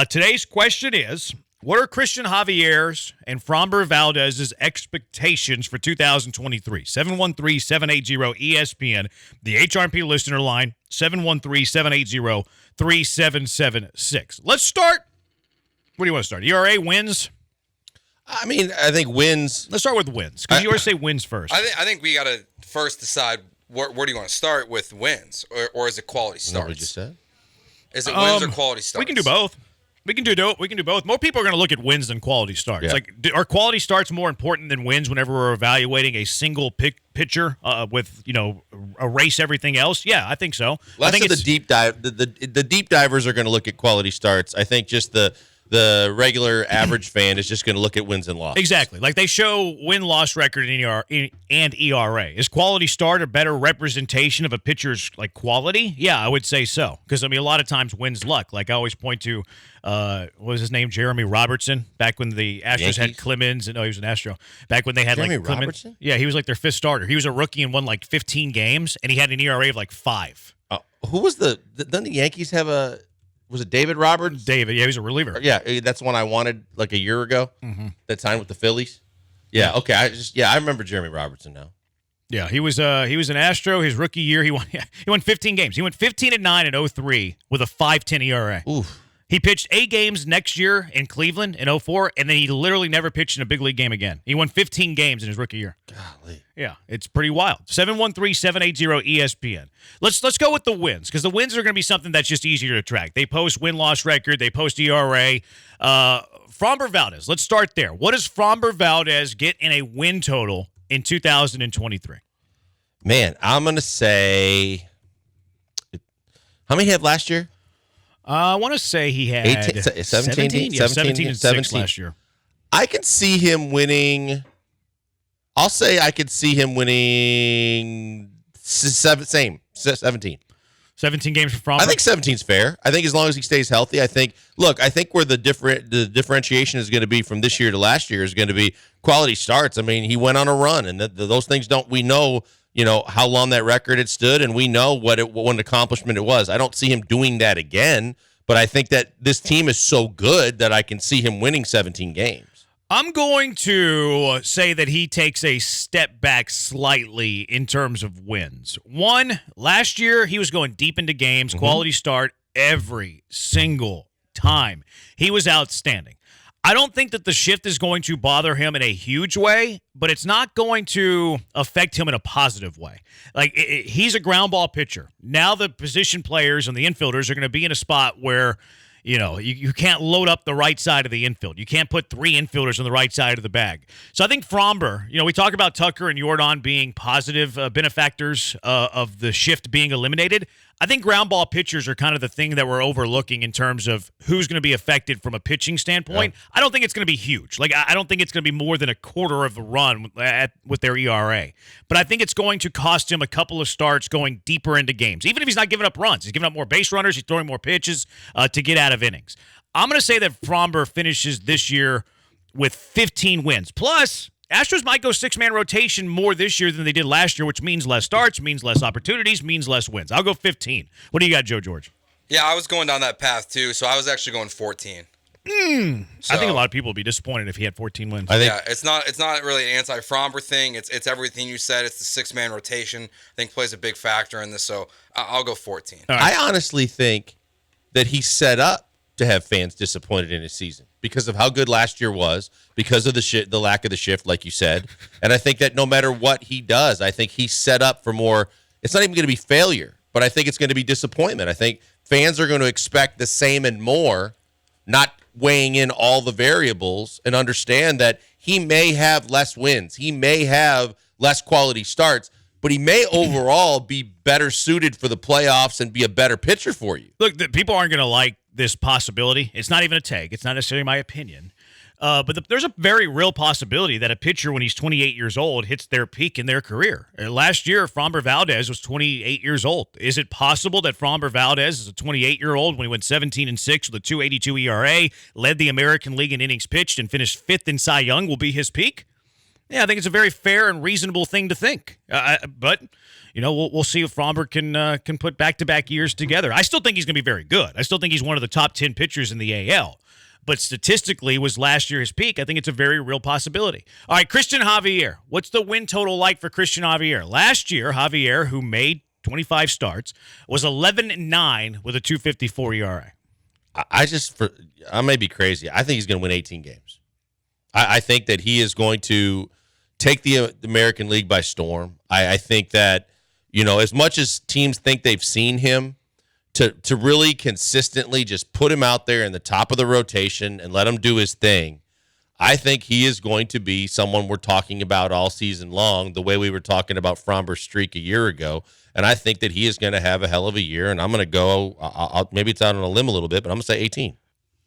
Today's question is, what are Cristian Javier's and Framber Valdez's expectations for 2023? 713-780-ESPN, the HRP listener line, 713-780-3776. Let's start. What do you want to start? ERA, wins? I mean, I think wins. Let's start with wins, because you always say wins first. I think we got to first decide where do you want to start with wins, or is it quality starts? What you just said? Is it wins or quality starts? We can do both. We can do both. More people are going to look at wins than quality starts. Yeah. Like, are quality starts more important than wins whenever we're evaluating a single pitcher with, erase everything else? Yeah, I think so. Less I think of the deep dive. The deep divers are going to look at quality starts. I think just the regular average fan is just going to look at wins and losses. Exactly. Like they show win-loss record and ERA. Is quality start a better representation of a pitcher's like quality? Yeah, I would say so. Because, a lot of times wins luck. Like I always point to, what was his name? Jeremy Robertson, back when the Astros had Clemens. No, he was an Astro. Back when they had Jeremy like Clemens. Robertson? Yeah, he was like their fifth starter. He was a rookie and won like 15 games, and he had an ERA of like 5. Who was didn't the Yankees have a... Was it David Roberts? David, yeah, he was a reliever. Yeah, that's one I wanted like a year ago. Mm-hmm. That signed with the Phillies. Yeah, okay. I remember Jeremy Robertson now. Yeah, he was an Astro. His rookie year, he won 15 games. He went 15-9 in 03 with a 5.10 ERA. Oof. He pitched 8 games next year in Cleveland in 04, and then he literally never pitched in a big league game again. He won 15 games in his rookie year. Golly. Yeah, it's pretty wild. 713-780-ESPN. Let's go with the wins, because the wins are going to be something that's just easier to track. They post win-loss record. They post ERA. Framber Valdez, let's start there. What does Framber Valdez get in a win total in 2023? Man, I'm going to say... How many he had last year? I want to say he had 17 and 6 last year. I can see him winning. I'll say I could see him winning 17. 17 games for Framber. I think 17's fair. I think as long as he stays healthy, I think where the differentiation is going to be from this year to last year is going to be quality starts. I mean, he went on a run, and those things we know how long that record had stood, and we know what an accomplishment it was. I don't see him doing that again, but I think that this team is so good that I can see him winning 17 games. I'm going to say that he takes a step back slightly in terms of wins. One, last year he was going deep into games, quality start every single time. He was outstanding. I don't think that the shift is going to bother him in a huge way, but it's not going to affect him in a positive way. Like, he's a ground ball pitcher. Now the position players and the infielders are going to be in a spot where, you can't load up the right side of the infield. You can't put 3 infielders on the right side of the bag. So I think Framber, we talk about Tucker and Yordan being positive benefactors of the shift being eliminated. I think ground ball pitchers are kind of the thing that we're overlooking in terms of who's going to be affected from a pitching standpoint. Yeah. I don't think it's going to be huge. Like, I don't think it's going to be more than a quarter of the run with their ERA. But I think it's going to cost him a couple of starts going deeper into games. Even if he's not giving up runs, he's giving up more base runners, he's throwing more pitches to get out of innings. I'm going to say that Framber finishes this year with 15 wins. Plus, Astros might go 6-man rotation more this year than they did last year, which means less starts, means less opportunities, means less wins. I'll go 15. What do you got, Joe George? Yeah, I was going down that path too, so I was actually going 14. I think a lot of people would be disappointed if he had 14 wins. It's not really an anti-Framber thing. It's everything you said. It's the 6-man rotation. I think plays a big factor in this, so I'll go 14. Right. I honestly think that he's set up to have fans disappointed in his season because of how good last year was, because of the lack of the shift, like you said. And I think that no matter what he does, I think he's set up for more. It's not even going to be failure, but I think it's going to be disappointment. I think fans are going to expect the same and more, not weighing in all the variables, and understand that he may have less wins. He may have less quality starts, but he may overall be better suited for the playoffs and be a better pitcher for you. Look, people aren't going to like this possibility. It's not even a take. It's not necessarily my opinion. But there's a very real possibility that a pitcher, when he's 28 years old, hits their peak in their career. Last year, Framber Valdez was 28 years old. Is it possible that Framber Valdez is a 28-year-old when he went 17-6 with a 2.82 ERA, led the American League in innings pitched, and finished 5th in Cy Young will be his peak? Yeah, I think it's a very fair and reasonable thing to think. But we'll see if Framber can put back-to-back years together. I still think he's going to be very good. I still think he's one of the top 10 pitchers in the AL. But statistically, was last year his peak? I think it's a very real possibility. All right, Cristian Javier. What's the win total like for Cristian Javier? Last year, Javier, who made 25 starts, was 11-9 with a 2.54 ERA. I may be crazy. I think he's going to win 18 games. I think that he is going to take the American League by storm. I think that, as much as teams think they've seen him, to really consistently just put him out there in the top of the rotation and let him do his thing, I think he is going to be someone we're talking about all season long, the way we were talking about Framber's streak a year ago. And I think that he is going to have a hell of a year, and I'm going to go, maybe it's out on a limb a little bit, but I'm going to say 18.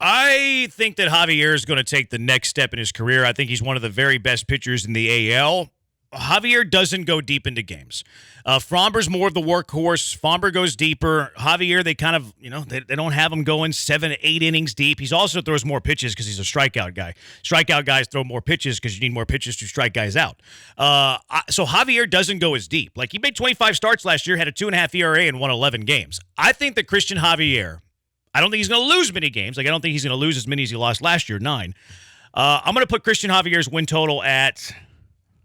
I think that Javier is going to take the next step in his career. I think he's one of the very best pitchers in the AL. Javier doesn't go deep into games. Framber's more of the workhorse. Framber goes deeper. Javier, they kind of, they don't have him going 7 to 8 innings deep. He's also throws more pitches because he's a strikeout guy. Strikeout guys throw more pitches because you need more pitches to strike guys out. So Javier doesn't go as deep. Like, he made 25 starts last year, had a 2.5 ERA, and won 11 games. I think that Cristian Javier, I don't think he's going to lose many games. Like, I don't think he's going to lose as many as he lost last year, 9. I'm going to put Cristian Javier's win total at,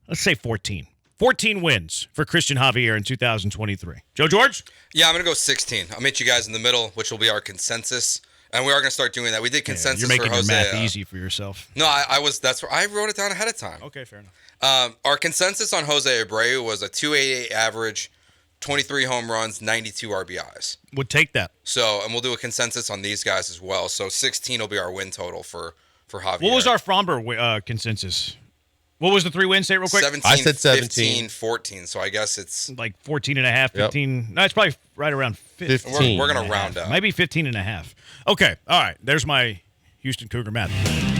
let's say 14. 14 wins for Cristian Javier in 2023. Joe George? Yeah, I'm going to go 16. I'll meet you guys in the middle, which will be our consensus. And we are going to start doing that. We did consensus you're making for Jose. your math easy for yourself. No, that's where I wrote it down ahead of time. Okay, fair enough. Our consensus on Jose Abreu was a 2.88 average, 23 home runs, 92 RBIs. Would take that. So, and we'll do a consensus on these guys as well. So 16 will be our win total for Javier. What was our Framber consensus? What was the 3 wins? Say it real quick. 17, I said 17. 15, 14. So I guess it's like 14 and a half, 15. Yep. No, it's probably right around 15. We're going to round up. Maybe 15 and a half. Okay. All right. There's my Houston Cougar math.